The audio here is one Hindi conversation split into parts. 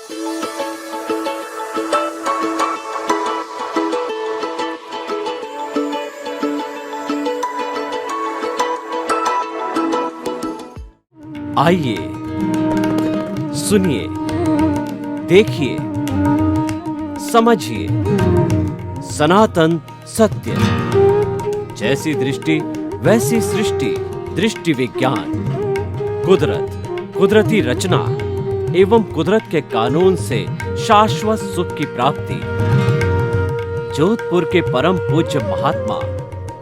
आइए, सुनिए, देखिए, समझिए सनातन सत्य। जैसी दृष्टि वैसी सृष्टि, दृष्टि विज्ञान। कुदरत, कुदरती रचना एवं कुदरत के कानून से शाश्वत सुख की प्राप्ति। जोधपुर के परम पूज्य महात्मा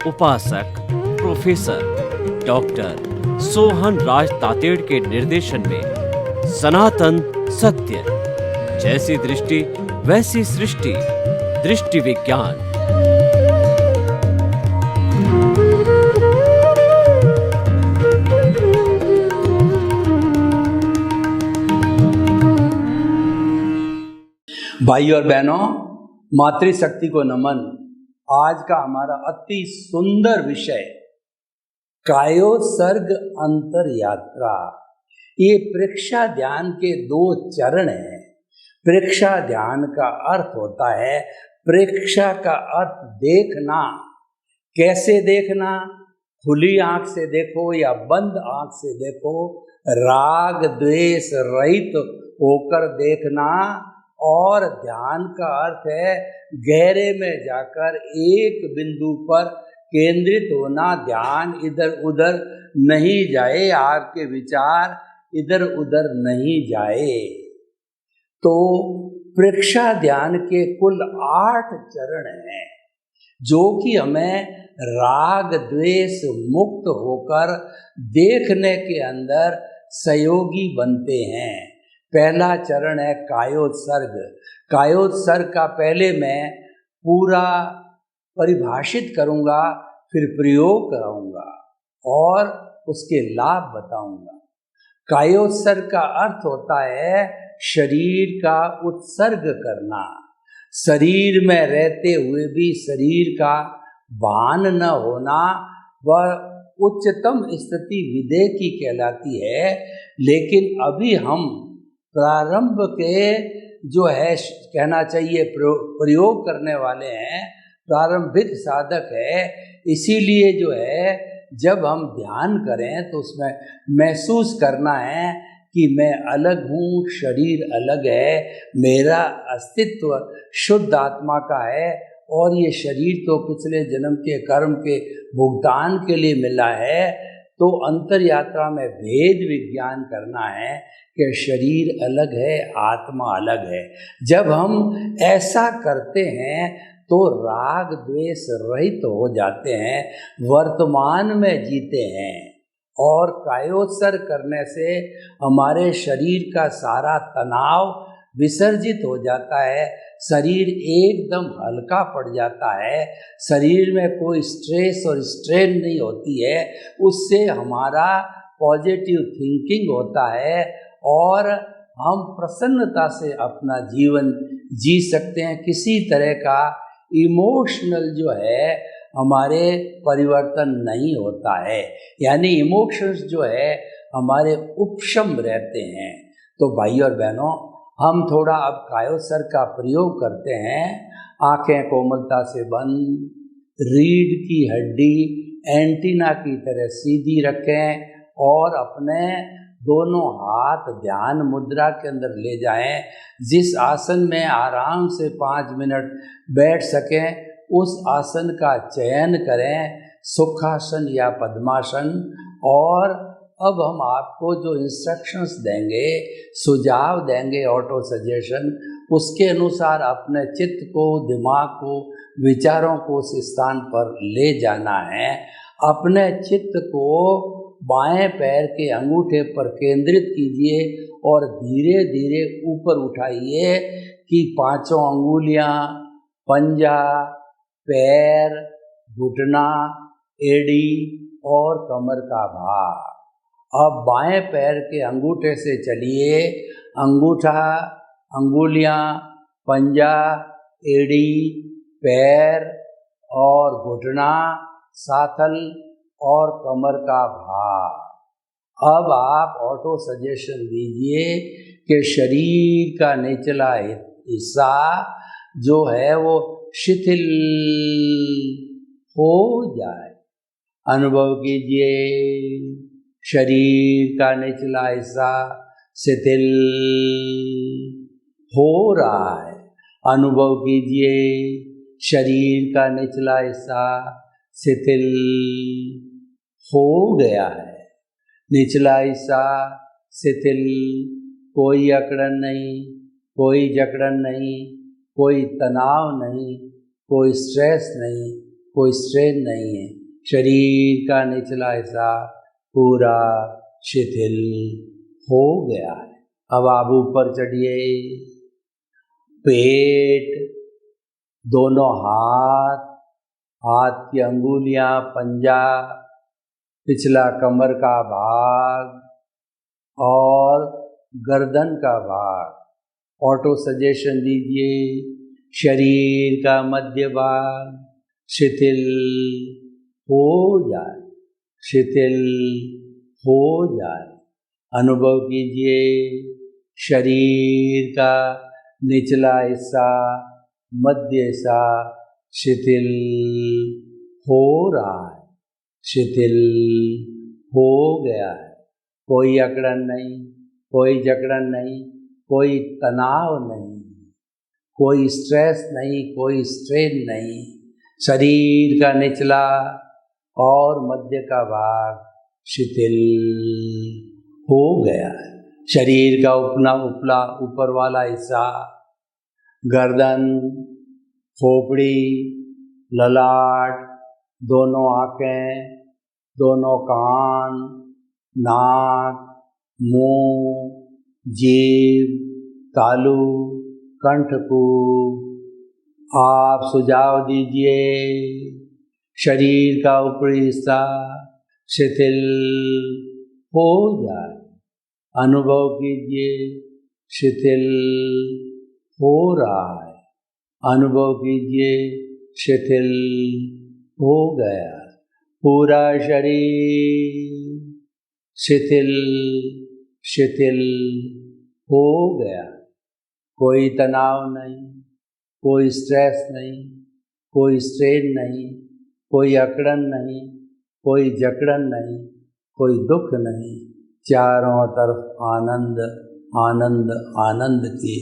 उपासक प्रोफेसर डॉक्टर सोहन राज तातेड़ के निर्देशन में सनातन सत्य। जैसी दृष्टि वैसी सृष्टि, दृष्टि विज्ञान। भाई और बहनों, मातृशक्ति को नमन। आज का हमारा अति सुंदर विषय कायोत्सर्ग अंतर यात्रा। ये प्रेक्षा ध्यान के 2 चरण हैं। प्रेक्षा ध्यान का अर्थ होता है, प्रेक्षा का अर्थ देखना। कैसे देखना? खुली आंख से देखो या बंद आंख से देखो, राग द्वेष रहित होकर देखना। और ध्यान का अर्थ है गहरे में जाकर एक बिंदु पर केंद्रित होना। ध्यान इधर उधर नहीं जाए, आपके विचार इधर उधर नहीं जाए। तो प्रेक्षा ध्यान के कुल 8 चरण हैं, जो कि हमें राग द्वेष मुक्त होकर देखने के अंदर सहयोगी बनते हैं। पहला चरण है कायोत्सर्ग। कायोत्सर्ग का पहले मैं पूरा परिभाषित करूंगा, फिर प्रयोग कराऊंगा और उसके लाभ बताऊंगा। कायोत्सर्ग का अर्थ होता है शरीर का उत्सर्ग करना। शरीर में रहते हुए भी शरीर का भान न होना, वह उच्चतम स्थिति विदेह की कहलाती है। लेकिन अभी हम प्रारंभ के जो है कहना चाहिए प्रयोग करने वाले हैं, प्रारंभिक साधक है। इसीलिए जो है जब हम ध्यान करें तो उसमें महसूस करना है कि मैं अलग हूँ, शरीर अलग है, मेरा अस्तित्व शुद्ध आत्मा का है और ये शरीर तो पिछले जन्म के कर्म के भुगतान के लिए मिला है। तो अंतर यात्रा में भेद विज्ञान करना है कि शरीर अलग है, आत्मा अलग है। जब हम ऐसा करते हैं तो राग द्वेष रहित हो जाते हैं, वर्तमान में जीते हैं। और कायोत्सर्ग करने से हमारे शरीर का सारा तनाव विसर्जित हो जाता है, शरीर एकदम हल्का पड़ जाता है, शरीर में कोई स्ट्रेस और स्ट्रेन नहीं होती है। उससे हमारा पॉजिटिव थिंकिंग होता है और हम प्रसन्नता से अपना जीवन जी सकते हैं। किसी तरह का इमोशनल जो है हमारे परिवर्तन नहीं होता है, यानी इमोशंस जो है हमारे उपशम रहते हैं। तो भाई और बहनों, हम थोड़ा अब कायोत्सर्ग का प्रयोग करते हैं। आंखें कोमलता से बंद, रीढ़ की हड्डी एंटीना की तरह सीधी रखें और अपने दोनों हाथ ध्यान मुद्रा के अंदर ले जाएं। जिस आसन में आराम से 5 मिनट बैठ सकें उस आसन का चयन करें, सुखासन या पद्मासन। और अब हम आपको जो इंस्ट्रक्शंस देंगे, सुझाव देंगे, ऑटो सजेशन, उसके अनुसार अपने चित्त को, दिमाग को, विचारों को उस स्थान पर ले जाना है। अपने चित्त को बाएं पैर के अंगूठे पर केंद्रित कीजिए और धीरे धीरे ऊपर उठाइए कि 5 अंगुलियां, पंजा, पैर, घुटना, एड़ी और कमर का भाग। अब बाएं पैर के अंगूठे से चलिए, अंगूठा, अंगुलियां, पंजा, एड़ी, पैर और घुटना, साथल और कमर का भाग। अब आप ऑटो सजेशन दीजिए कि शरीर का निचला हिस्सा जो है वो शिथिल हो जाए। अनुभव कीजिए, शरीर का निचला हिस्सा शिथिल हो रहा है। अनुभव कीजिए, शरीर का निचला हिस्सा शिथिल हो गया है। निचला हिस्सा शिथिल, कोई अकड़न नहीं, कोई जकड़न नहीं, कोई तनाव नहीं, कोई स्ट्रेस नहीं, कोई स्ट्रेन नहीं है। शरीर का निचला हिस्सा पूरा शिथिल हो गया है। अब आप ऊपर चढ़िए, पेट, दोनों हाथ, हाथ की अंगुलियां, पंजा, पिछला कमर का भाग और गर्दन का भाग। ऑटो सजेशन दीजिए, शरीर का मध्य भाग शिथिल हो जाए, शिथिल हो जाए। अनुभव कीजिए, शरीर का निचला हिस्सा, मध्य हिस्सा शिथिल हो रहा है, शिथिल हो गया है। कोई अकड़न नहीं, कोई जकड़न नहीं, कोई तनाव नहीं, कोई स्ट्रेस नहीं, कोई स्ट्रेन नहीं। शरीर का निचला और मध्य का भाग शिथिल हो गया है। शरीर का उपला ऊपर वाला हिस्सा, गर्दन, खोपड़ी, ललाट, दोनों आँखें, दोनों कान, नाक, मुंह, जीभ, तालू, कंठकूप। आप सुझाव दीजिए, शरीर का ऊपरी हिस्सा शिथिल हो जाए। अनुभव कीजिए, शिथिल हो रहा है। अनुभव कीजिए, शिथिल हो गया। पूरा शरीर शिथिल शिथिल हो गया। कोई तनाव नहीं, कोई स्ट्रेस नहीं, कोई स्ट्रेन नहीं, कोई अकड़न नहीं, कोई जकड़न नहीं, कोई दुख नहीं। चारों तरफ आनंद आनंद आनंद की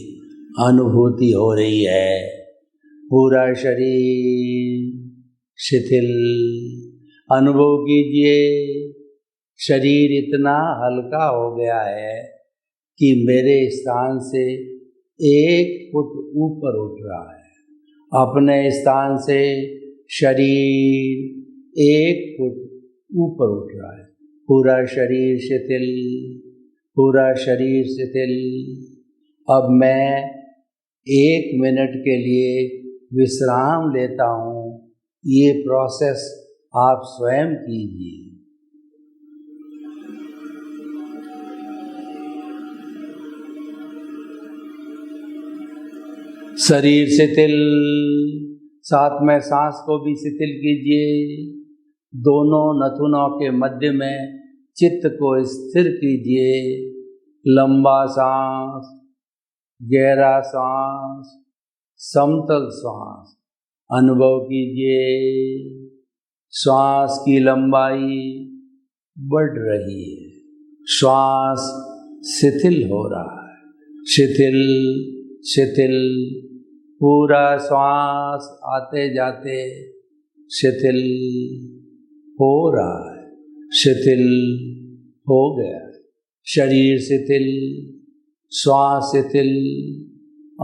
अनुभूति हो रही है। पूरा शरीर शिथिल। अनुभव कीजिए, शरीर इतना हल्का हो गया है कि मेरे स्थान से 1 फुट ऊपर उठ रहा है। अपने स्थान से शरीर 1 फुट ऊपर उठ रहा है। पूरा शरीर शिथिल, पूरा शरीर शिथिल। अब मैं 1 मिनट के लिए विश्राम लेता हूँ। ये प्रोसेस आप स्वयं कीजिए। शरीर शिथिल, साथ में सांस को भी शिथिल कीजिए। दोनों नथुनों के मध्य में चित्त को स्थिर कीजिए। लंबा सांस, गहरा सांस, समतल सांस अनुभव कीजिए। श्वास की लंबाई बढ़ रही है, श्वास शिथिल हो रहा है। शिथिल शिथिल, पूरा श्वास आते जाते शिथिल हो रहा है, शिथिल हो गया। शरीर शिथिल, श्वास शिथिल,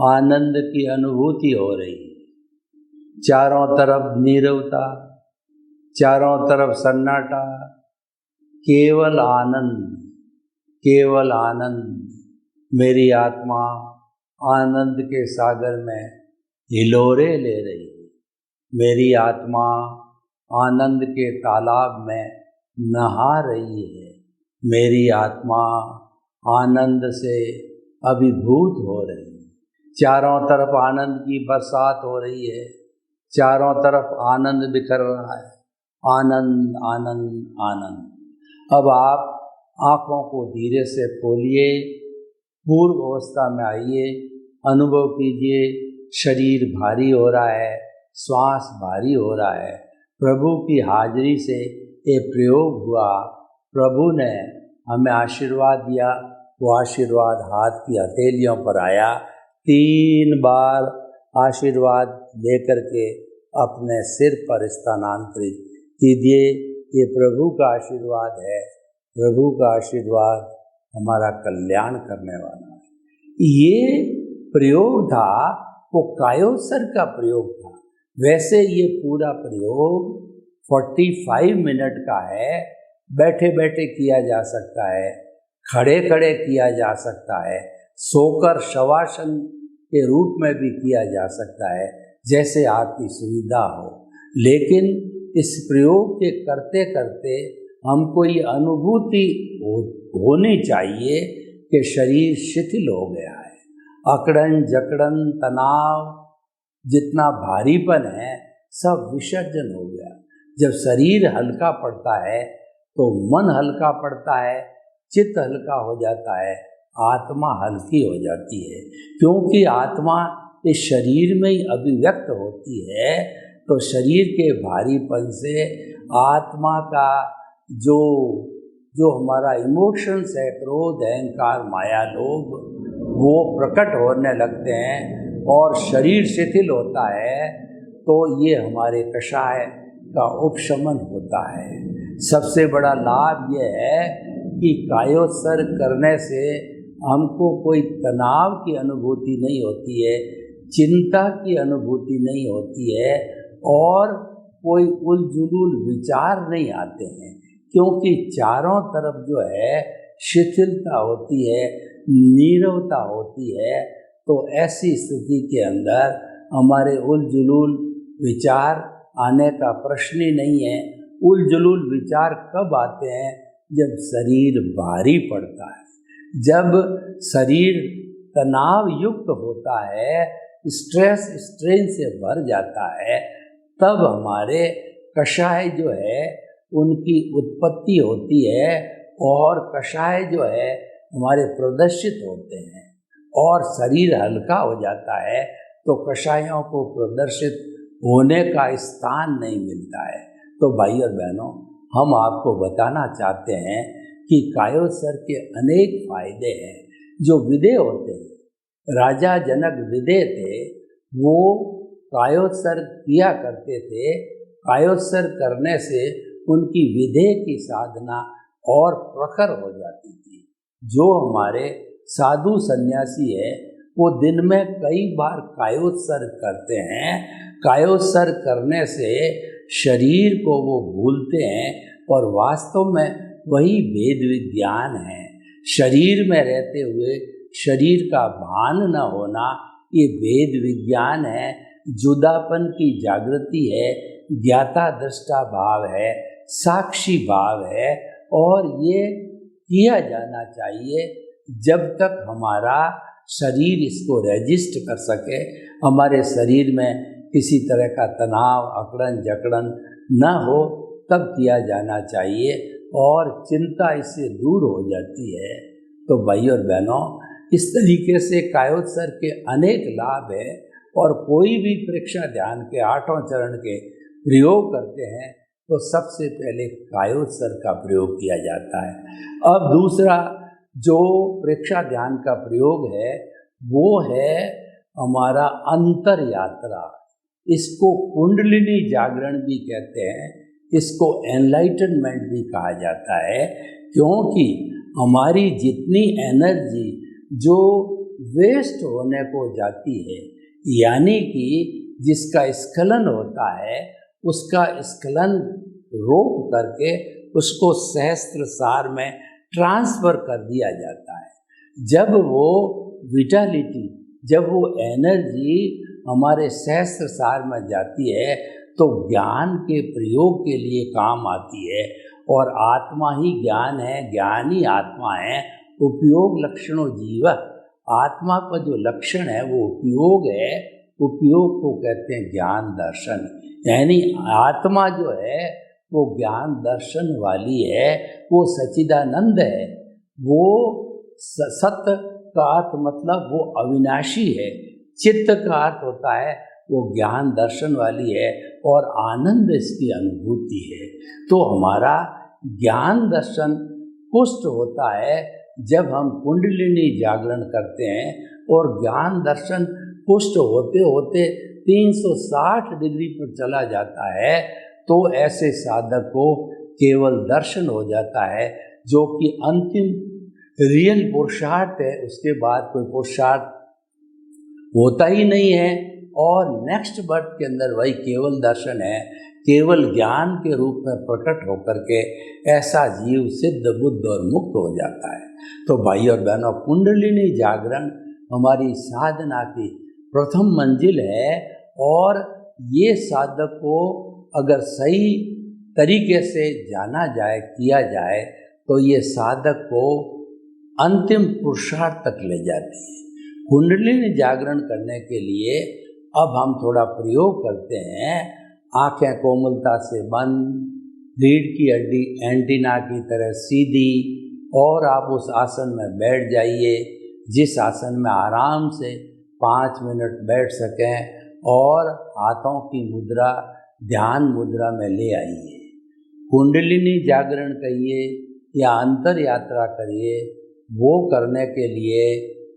आनंद की अनुभूति हो रही है। चारों तरफ नीरवता, चारों तरफ सन्नाटा, केवल आनंद, केवल आनंद। मेरी आत्मा आनंद के सागर में हिलोरे ले रही है। मेरी आत्मा आनंद के तालाब में नहा रही है। मेरी आत्मा आनंद से अभिभूत हो रही है। चारों तरफ आनंद की बरसात हो रही है। चारों तरफ आनंद बिखर रहा है। आनंद आनंद आनंद। अब आप आँखों को धीरे से खोलिए, पूर्व अवस्था में आइए, अनुभव कीजिए, शरीर भारी हो रहा है, श्वास भारी हो रहा है। प्रभु की हाजिरी से ये प्रयोग हुआ, प्रभु ने हमें आशीर्वाद दिया, वो आशीर्वाद हाथ की हथेलियों पर आया। 3 बार आशीर्वाद लेकर के अपने सिर पर स्थानांतरित कीजिए। ये प्रभु का आशीर्वाद है, प्रभु का आशीर्वाद हमारा कल्याण करने वाला है। ये प्रयोग था, वो कायोत्सर्ग का प्रयोग था। वैसे ये पूरा प्रयोग 45 मिनट का है, बैठे बैठे किया जा सकता है, खड़े खड़े किया जा सकता है, सोकर शवासन के रूप में भी किया जा सकता है, जैसे आपकी सुविधा हो। लेकिन इस प्रयोग के करते करते हमको ये अनुभूति होनी चाहिए कि शरीर शिथिल हो गया है, अकड़न जकड़न तनाव जितना भारीपन है सब विसर्जन हो गया। जब शरीर हल्का पड़ता है तो मन हल्का पड़ता है, चित्त हल्का हो जाता है, आत्मा हल्की हो जाती है। क्योंकि आत्मा इस शरीर में ही अभिव्यक्त होती है, तो शरीर के भारीपन से आत्मा का जो हमारा इमोशंस है, क्रोध अहंकार माया लोभ, वो प्रकट होने लगते हैं और शरीर शिथिल होता है। तो ये हमारे कषाय का उपशमन होता है। सबसे बड़ा लाभ ये है कि कायोत्सर्ग करने से हमको कोई तनाव की अनुभूति नहीं होती है, चिंता की अनुभूति नहीं होती है और कोई उलझुल विचार नहीं आते हैं, क्योंकि चारों तरफ जो है शिथिलता होती है, नीरवता होती है। तो ऐसी स्थिति के अंदर हमारे उलझुल विचार आने का प्रश्न ही नहीं है। उलझुल विचार कब आते हैं? जब शरीर भारी पड़ता है, जब शरीर तनाव युक्त होता है, स्ट्रेस स्ट्रेन से भर जाता है, तब हमारे कषाय जो है उनकी उत्पत्ति होती है और कषाय जो है हमारे प्रदर्शित होते हैं और शरीर हल्का हो जाता है तो कषायों को प्रदर्शित होने का स्थान नहीं मिलता है। तो भाई और बहनों, हम आपको बताना चाहते हैं कि कायोत्सर्ग के अनेक फायदे हैं। जो विदेह होते हैं, राजा जनक विदेह थे, वो कायोत्सर्ग किया करते थे। कायोत्सर्ग करने से उनकी विदेह की साधना और प्रखर हो जाती थी। जो हमारे साधु सन्यासी है, वो दिन में कई बार कायोत्सर्ग करते हैं। कायोत्सर्ग करने से शरीर को वो भूलते हैं और वास्तव में वही वेद विज्ञान है। शरीर में रहते हुए शरीर का भान न होना, ये वेद विज्ञान है। जुदापन की जागृति है, ज्ञाता दृष्टा भाव है, साक्षी भाव है और ये किया जाना चाहिए जब तक हमारा शरीर इसको रजिस्ट कर सके, हमारे शरीर में किसी तरह का तनाव अकड़न जकड़न न हो, तब किया जाना चाहिए और चिंता इससे दूर हो जाती है। तो भाई और बहनों, इस तरीके से कायोत्सर्ग के अनेक लाभ है और कोई भी प्रेक्षा ध्यान के 8वें चरण के प्रयोग करते हैं तो सबसे पहले कायोत्सर्ग का प्रयोग किया जाता है। अब दूसरा जो प्रेक्षा ध्यान का प्रयोग है वो है हमारा अंतर यात्रा। इसको कुंडलिनी जागरण भी कहते हैं, इसको एनलाइटनमेंट भी कहा जाता है, क्योंकि हमारी जितनी एनर्जी जो वेस्ट होने को जाती है, यानी कि जिसका स्खलन होता है, उसका स्खलन रोक करके उसको सहस्त्रसार में ट्रांसफ़र कर दिया जाता है। जब वो विटालिटी, जब वो एनर्जी हमारे सहस्त्रसार में जाती है तो ज्ञान के प्रयोग के लिए काम आती है और आत्मा ही ज्ञान है, ज्ञान ही आत्मा है। उपयोग लक्षणों जीव, आत्मा का जो लक्षण है वो उपयोग है, उपयोग को कहते हैं ज्ञान दर्शन। यानी आत्मा जो है वो ज्ञान दर्शन वाली है, वो सच्चिदानंद है, वो सत्य का अर्थ मतलब वो अविनाशी है, चित्त का अर्थ होता है वो ज्ञान दर्शन वाली है और आनंद इसकी अनुभूति है। तो हमारा ज्ञान दर्शन पुष्ट होता है जब हम कुंडलिनी जागरण करते हैं, और ज्ञान दर्शन पुष्ट होते होते 360 डिग्री पर चला जाता है, तो ऐसे साधक को केवल दर्शन हो जाता है, जो कि अंतिम रियल पुरुषार्थ है। उसके बाद कोई पुरुषार्थ होता ही नहीं है, और नेक्स्ट बर्थ के अंदर वही केवल दर्शन है, केवल ज्ञान के रूप में प्रकट होकर के ऐसा जीव सिद्ध बुद्ध और मुक्त हो जाता है। तो भाई और बहनों, कुंडलिनी जागरण हमारी साधना की प्रथम मंजिल है, और ये साधक को अगर सही तरीके से जाना जाए, किया जाए, तो ये साधक को अंतिम पुरुषार्थ तक ले जाती है। कुंडलिनी जागरण करने के लिए अब हम थोड़ा प्रयोग करते हैं। आंखें कोमलता से बंद, रीढ़ की हड्डी एंटीना की तरह सीधी, और आप उस आसन में बैठ जाइए जिस आसन में आराम से 5 मिनट बैठ सकें, और हाथों की मुद्रा ध्यान मुद्रा में ले आइए। कुंडलिनी जागरण कहिए या अंतर यात्रा करिए, वो करने के लिए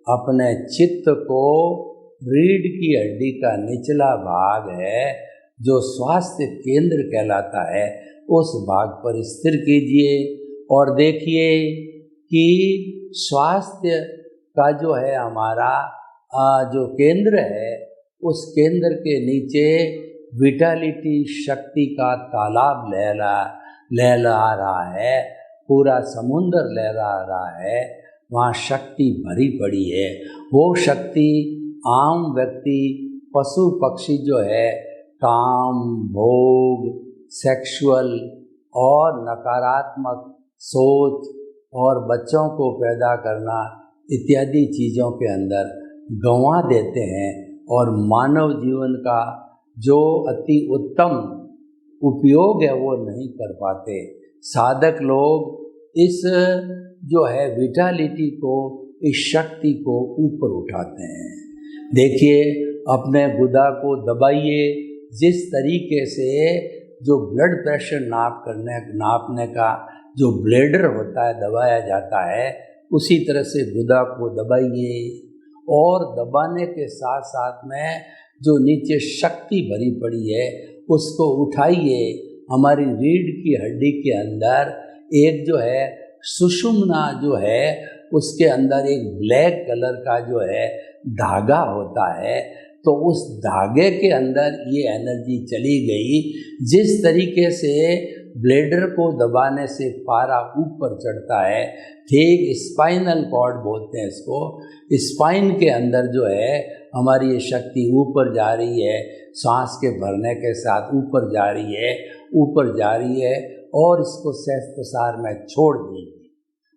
अपने चित्त को रीढ़ की हड्डी का निचला भाग है जो स्वास्थ्य केंद्र कहलाता है, उस भाग पर स्थिर कीजिए, और देखिए कि स्वास्थ्य का जो है हमारा जो केंद्र है, उस केंद्र के नीचे विटालिटी शक्ति का तालाब लहरा रहा है, पूरा समुंदर लहरा रहा है, वहाँ शक्ति भरी पड़ी है। वो शक्ति आम व्यक्ति, पशु पक्षी जो है, काम, भोग, सेक्सुअल और नकारात्मक सोच और बच्चों को पैदा करना इत्यादि चीज़ों के अंदर गंवा देते हैं, और मानव जीवन का जो अति उत्तम उपयोग है वो नहीं कर पाते। साधक लोग इस जो है विटालिटी को, इस शक्ति को ऊपर उठाते हैं। देखिए, अपने गुदा को दबाइए। जिस तरीके से जो ब्लड प्रेशर नापने का जो ब्लेडर होता है दबाया जाता है, उसी तरह से गुदा को दबाइए, और दबाने के साथ साथ में जो नीचे शक्ति भरी पड़ी है उसको उठाइए। हमारी रीढ़ की हड्डी के अंदर एक जो है सुषुम्ना जो है, उसके अंदर एक ब्लैक कलर का जो है धागा होता है, तो उस धागे के अंदर ये एनर्जी चली गई। जिस तरीके से ब्लेडर को दबाने से पारा ऊपर चढ़ता है, ठीक स्पाइनल कॉर्ड बोलते हैं इसको, स्पाइन के अंदर जो है हमारी ये शक्ति ऊपर जा रही है, सांस के भरने के साथ ऊपर जा रही है, ऊपर जा रही है, और इसको सहज प्रसार में छोड़ दीजिए।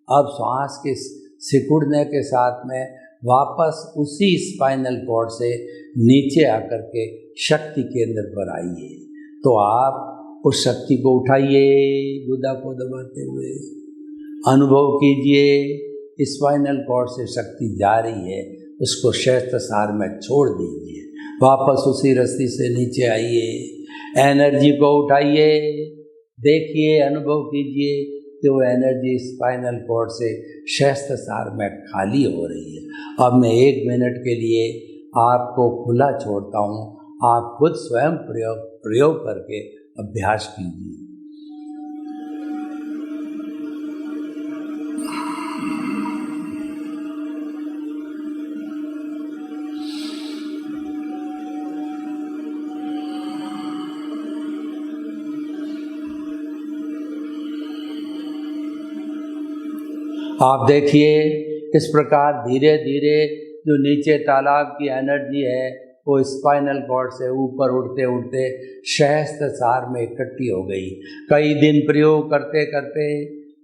अब सांस के सिकुड़ने के साथ में वापस उसी स्पाइनल कॉर्ड से नीचे आकर के शक्ति केंद्र पर आइए। तो आप उस शक्ति को उठाइए, गुदा को दबाते हुए अनुभव कीजिए स्पाइनल कॉर्ड से शक्ति जा रही है, उसको सहज सार में छोड़ दीजिए, वापस उसी रस्सी से नीचे आइए, एनर्जी को उठाइए, देखिए, अनुभव कीजिए कि वो एनर्जी स्पाइनल कॉर्ड से सहज सार में खाली हो रही है। अब मैं 1 मिनट के लिए आपको खुला छोड़ता हूँ, आप खुद स्वयं प्रयोग करके अभ्यास कीजिए। आप देखिए इस प्रकार धीरे धीरे जो नीचे तालाब की एनर्जी है वो स्पाइनल कॉर्ड से ऊपर उड़ते उड़ते सहस्त्र सार में इकट्ठी हो गई। कई दिन प्रयोग करते करते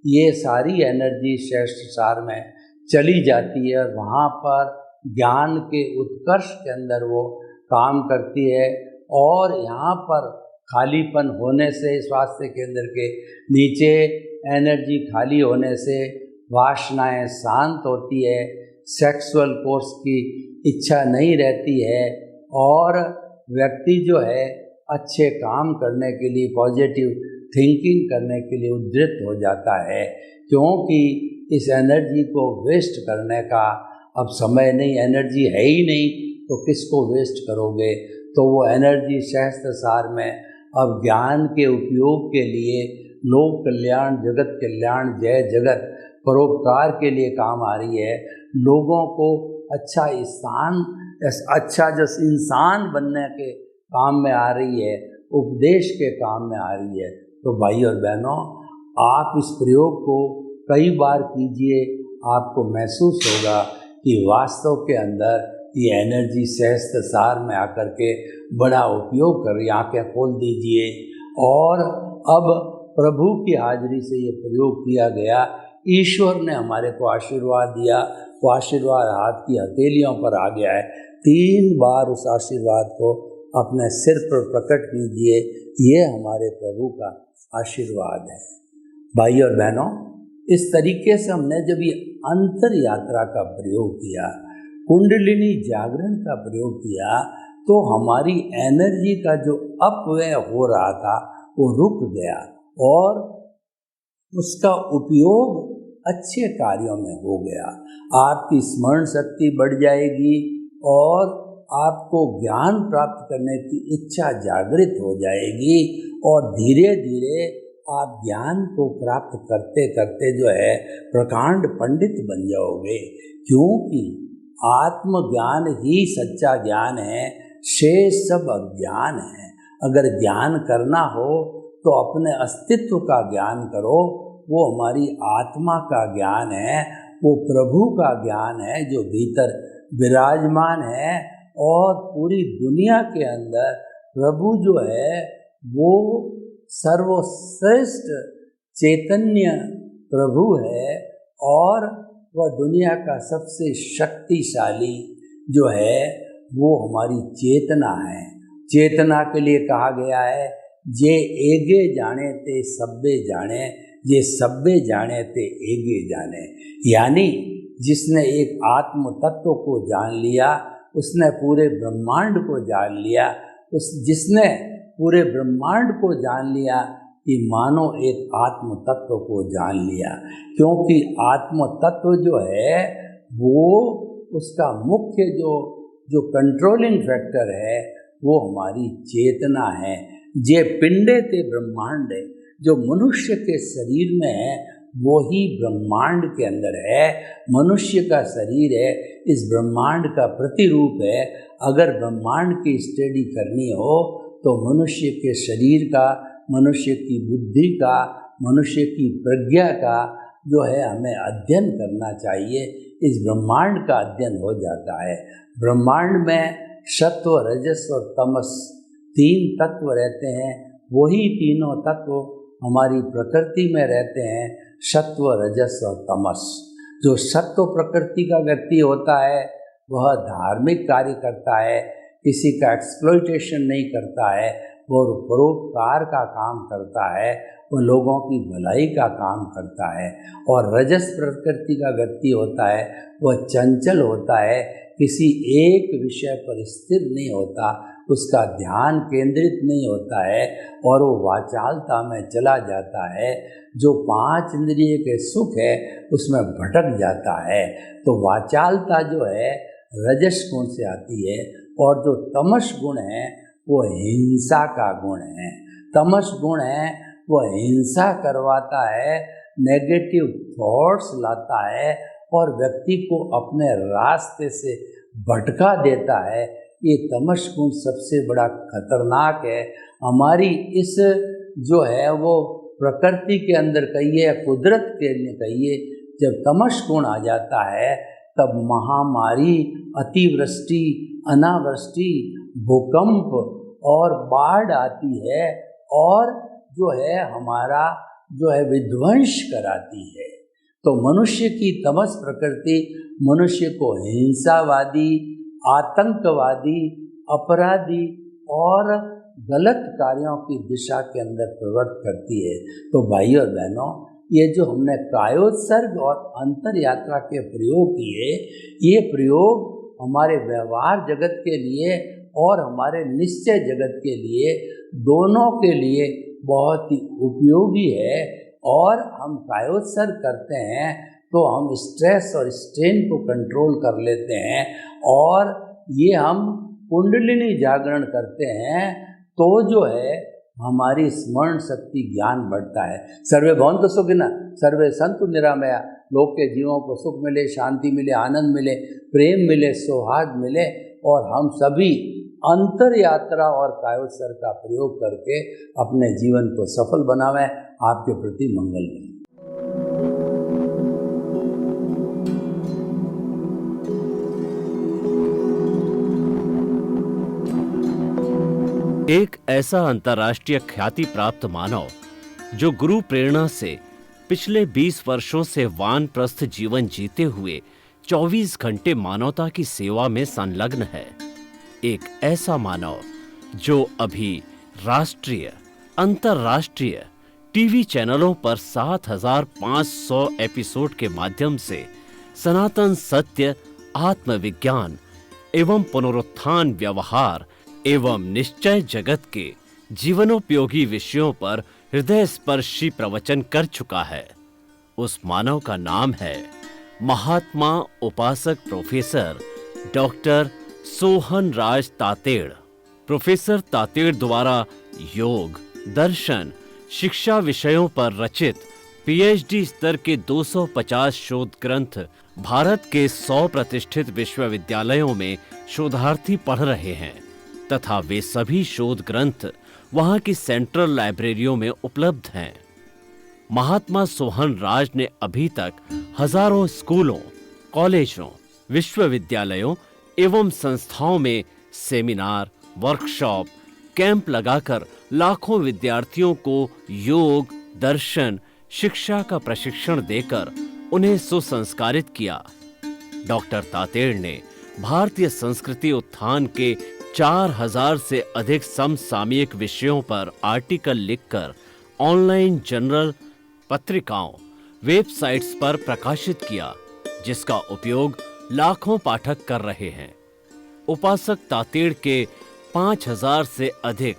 ये सारी एनर्जी सहस्त्र सार में चली जाती है, वहाँ पर ज्ञान के उत्कर्ष के अंदर वो काम करती है। और यहाँ पर खालीपन होने से, स्वास्थ्य केंद्र के नीचे एनर्जी खाली होने से वासनाएं शांत होती है, सेक्सुअल कोर्स की इच्छा नहीं रहती है और व्यक्ति जो है अच्छे काम करने के लिए, पॉजिटिव थिंकिंग करने के लिए उद्यत हो जाता है, क्योंकि इस एनर्जी को वेस्ट करने का अब समय नहीं, एनर्जी है ही नहीं तो किसको वेस्ट करोगे। तो वो एनर्जी सहस्त्रसार में अब ज्ञान के उपयोग के लिए, लोक कल्याण, जगत कल्याण, जय जगत, परोपकार के लिए काम आ रही है। लोगों को अच्छा जो इंसान बनने के काम में आ रही है, उपदेश के काम में आ रही है। तो भाई और बहनों, आप इस प्रयोग को कई बार कीजिए, आपको महसूस होगा कि वास्तव के अंदर ये एनर्जी सहस्त्रसार में आकर के बड़ा उपयोग कर रही। आंखें खोल दीजिए और अब प्रभु की हाजिरी से ये प्रयोग किया गया। ईश्वर ने हमारे को आशीर्वाद दिया, वो आशीर्वाद हाथ की हथेलियों पर आ गया है। 3 बार उस आशीर्वाद को अपने सिर पर प्रकट कीजिए, ये हमारे प्रभु का आशीर्वाद है। भाई और बहनों, इस तरीके से हमने जब ये अंतर यात्रा का प्रयोग किया, कुंडलिनी जागरण का प्रयोग किया, तो हमारी एनर्जी का जो अपव्यय हो रहा था वो रुक गया और उसका उपयोग अच्छे कार्यों में हो गया। आपकी स्मरण शक्ति बढ़ जाएगी और आपको ज्ञान प्राप्त करने की इच्छा जागृत हो जाएगी और धीरे धीरे आप ज्ञान को प्राप्त करते करते जो है प्रकांड पंडित बन जाओगे, क्योंकि आत्मज्ञान ही सच्चा ज्ञान है, शेष सब अज्ञान है। अगर ज्ञान करना हो तो अपने अस्तित्व का ज्ञान करो, वो हमारी आत्मा का ज्ञान है, वो प्रभु का ज्ञान है जो भीतर विराजमान है। और पूरी दुनिया के अंदर प्रभु जो है वो सर्वश्रेष्ठ चैतन्य प्रभु है और वह दुनिया का सबसे शक्तिशाली जो है वो हमारी चेतना है। चेतना के लिए कहा गया है, जे एगे जाने ते सब्बे जाने, जे सब्बे जाने ते एगे जाने। यानी जिसने एक आत्म तत्व को जान लिया उसने पूरे ब्रह्मांड को जान लिया। जिसने पूरे ब्रह्मांड को जान लिया कि मानो एक आत्म तत्व को जान लिया, क्योंकि आत्म तत्व जो है वो उसका मुख्य जो कंट्रोलिंग फैक्टर है वो हमारी चेतना है। जे पिंडे ते ब्रह्मांड है, जो मनुष्य के शरीर में है वो ही ब्रह्मांड के अंदर है। मनुष्य का शरीर है, इस ब्रह्मांड का प्रतिरूप है। अगर ब्रह्मांड की स्टडी करनी हो तो मनुष्य के शरीर का, मनुष्य की बुद्धि का, मनुष्य की प्रज्ञा का जो है हमें अध्ययन करना चाहिए। इस ब्रह्मांड का अध्ययन हो जाता है। ब्रह्मांड में सत्व, रजस और तमस 3 तत्व रहते हैं। वही तीनों तत्व हमारी प्रकृति में रहते हैं, सत्व, रजस और तमस। जो सत्व प्रकृति का व्यक्ति होता है वह धार्मिक कार्य करता है, किसी का एक्सप्लॉइटेशन नहीं करता है, वो परोपकार का काम करता है, वो लोगों की भलाई का काम करता है। और रजस प्रकृति का व्यक्ति होता है वह चंचल होता है, किसी एक विषय पर स्थिर नहीं होता, उसका ध्यान केंद्रित नहीं होता है और वो वाचालता में चला जाता है। जो 5 इंद्रिय के सुख है उसमें भटक जाता है। तो वाचालता जो है रजस गुण से आती है और जो तमस गुण है वो हिंसा का गुण है। तमस गुण है वो हिंसा करवाता है, नेगेटिव थॉट्स लाता है और व्यक्ति को अपने रास्ते से भटका देता है। ये तमस गुण सबसे बड़ा खतरनाक है। हमारी इस जो है वो प्रकृति के अंदर कहिए या कुदरत के लिए कहिए, जब तमस गुण आ जाता है तब महामारी, अतिवृष्टि, अनावृष्टि, भूकंप और बाढ़ आती है और जो है हमारा जो है विध्वंस कराती है। तो मनुष्य की तमस प्रकृति मनुष्य को हिंसावादी, आतंकवादी, अपराधी और गलत कार्यों की दिशा के अंदर प्रवृत्त करती है। तो भाई और बहनों, ये जो हमने कायोत्सर्ग और अंतर यात्रा के प्रयोग किए, ये प्रयोग हमारे व्यवहार जगत के लिए और हमारे निश्चय जगत के लिए, दोनों के लिए बहुत ही उपयोगी है। और हम कायोत्सर्ग करते हैं तो हम स्ट्रेस और स्ट्रेन को कंट्रोल कर लेते हैं, और ये हम कुंडलिनी जागरण करते हैं तो जो है हमारी स्मरण शक्ति, ज्ञान बढ़ता है। सर्वे भवन्तु सुखिनः, सर्वे सन्तु निरामया, लोग के जीवों को सुख मिले, शांति मिले, आनंद मिले, प्रेम मिले, सौहार्द मिले, और हम सभी अंतर यात्रा और कायोत्सर्ग का प्रयोग करके अपने जीवन को सफल बनावें। आपके प्रति मंगल बने। एक ऐसा अंतर्राष्ट्रीय ख्याति प्राप्त मानव जो गुरु प्रेरणा से पिछले 20 वर्षों से वानप्रस्थ जीवन जीते हुए 24 घंटे मानवता की सेवा में संलग्न है। एक ऐसा मानव जो अभी राष्ट्रीय, अंतर्राष्ट्रीय टीवी चैनलों पर 7,500 एपिसोड के माध्यम से सनातन सत्य, आत्मविज्ञान एवं पुनरुत्थान, व्यवहार एवं निश्चय जगत के जीवनोपयोगी विषयों पर हृदय स्पर्शी प्रवचन कर चुका है। उस मानव का नाम है महात्मा उपासक प्रोफेसर डॉक्टर सोहन राज तातेड़। प्रोफेसर तातेड़ द्वारा योग, दर्शन, शिक्षा विषयों पर रचित पीएचडी स्तर के 250 शोध ग्रंथ भारत के 100 प्रतिष्ठित विश्वविद्यालयों में शोधार्थी पढ़ रहे हैं, तथा वे सभी शोध ग्रंथ वहां की सेंट्रल लाइब्रेरियों में उपलब्ध हैं। महात्मा सोहन राज ने अभी तक हजारों स्कूलों, कॉलेजों, विश्वविद्यालयों एवं संस्थाओं में सेमिनार, वर्कशॉप, कैंप लगाकर लाखों विद्यार्थियों को योग, दर्शन, शिक्षा का प्रशिक्षण देकर उन्हें सुसंस्कारित किया। डॉक्टर तातेड़ ने भारतीय संस्कृति उत्थान के 4000 से अधिक समसामयिक विषयों पर आर्टिकल लिखकर ऑनलाइन जर्नल, पत्रिकाओं, वेबसाइट्स पर प्रकाशित किया, जिसका उपयोग लाखों पाठक कर रहे हैं। उपासक तातेड़ के 5000 से अधिक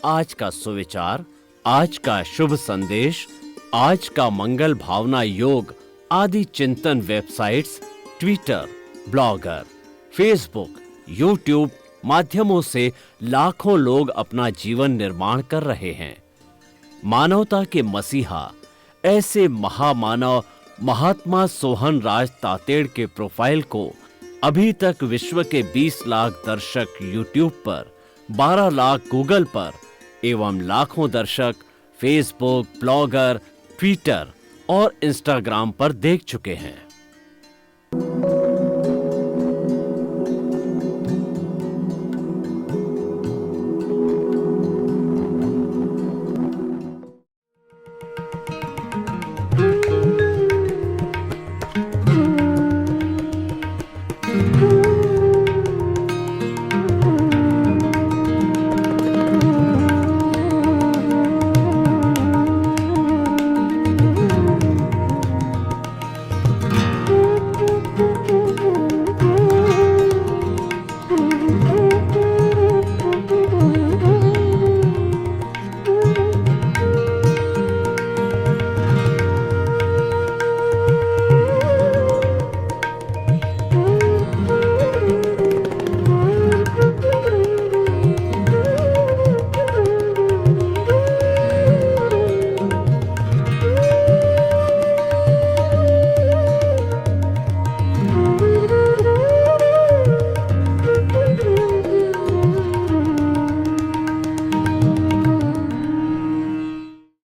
आज का सुविचार, आज का शुभ संदेश, आज का मंगल भावना योग आदि चिंतन websites, Twitter, blogger, Facebook, YouTube माध्यमों से लाखों लोग अपना जीवन निर्माण कर रहे हैं। मानवता के मसीहा ऐसे महामानव महात्मा सोहन राज तातेड़ के प्रोफाइल को अभी तक विश्व के 20 लाख दर्शक यूट्यूब पर, 12 लाख गूगल पर एवं लाखों दर्शक फेसबुक, ब्लॉगर, ट्विटर और इंस्टाग्राम पर देख चुके हैं।